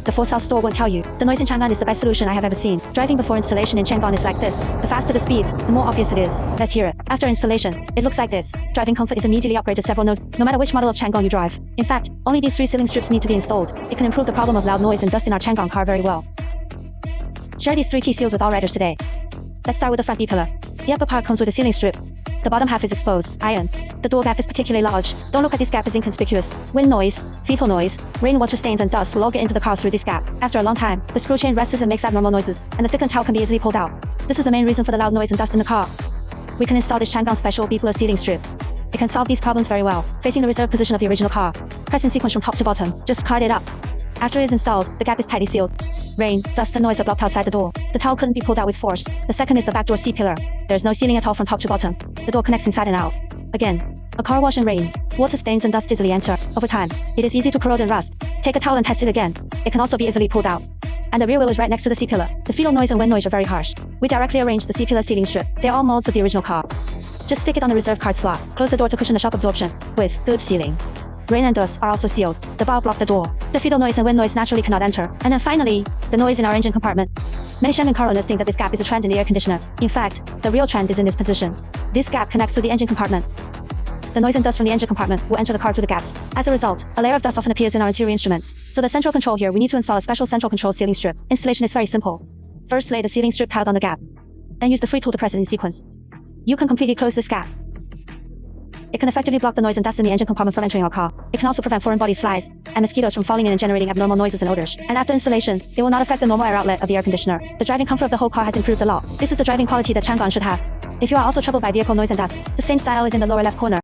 The full self-store won't tell you. The noise in Changan is the best solution I have ever seen. Driving before installation in Changan is like this. The faster the speeds, the more obvious it is. Let's hear it. After installation, it looks like this. Driving comfort is immediately upgraded to several notes, no matter which model of Changan you drive. In fact, only these 3 ceiling strips need to be installed. It can improve the problem of loud noise and dust in our Changan car very well. Share these 3 key seals with all riders today. Let's start with the front B-pillar. The upper part comes with a ceiling strip. The bottom half is exposed, iron. The door gap is particularly large. Don't look at this gap as inconspicuous. Wind noise, fecal noise, rainwater stains and dust will all get into the car through this gap. After a long time, the screw chain rests and makes abnormal noises, and the thickened towel can be easily pulled out. This is the main reason for the loud noise and dust in the car. We can install this Changan special B-pillar ceiling strip. It can solve these problems very well, facing the reserve position of the original car. Press in sequence from top to bottom, just cut it up. After it is installed, the gap is tightly sealed. Rain, dust and noise are blocked outside the door. The towel couldn't be pulled out with force. The second is the back door C-pillar. There's no sealing at all from top to bottom. The door connects inside and out. Again, a car wash and rain. Water stains and dust easily enter. Over time, it is easy to corrode and rust. Take a towel and test it again. It can also be easily pulled out. And the rear wheel is right next to the C-pillar. The fetal noise and wind noise are very harsh. We directly arranged the C-pillar sealing strip. They're all molds of the original car. Just stick it on the reserve card slot. Close the door to cushion the shock absorption. With good sealing. Rain and dust are also sealed. The bar blocked the door. The fetal noise and wind noise naturally cannot enter. And then finally, the noise in our engine compartment. Many Changan car owners think that this gap is a trend in the air conditioner. In fact, the real trend is in this position. This gap connects to the engine compartment. The noise and dust from the engine compartment will enter the car through the gaps. As a result, a layer of dust often appears in our interior instruments. So the central control here, we need to install a special central control sealing strip. Installation is very simple. First, lay the sealing strip tiled on the gap. Then use the free tool to press it in sequence. You can completely close this gap. It can effectively block the noise and dust in the engine compartment from entering our car. It can also prevent foreign bodies, flies, and mosquitoes from falling in and generating abnormal noises and odors. And after installation, it will not affect the normal air outlet of the air conditioner. The driving comfort of the whole car has improved a lot. This is the driving quality that Changan should have. If you are also troubled by vehicle noise and dust, the same style is in the lower left corner.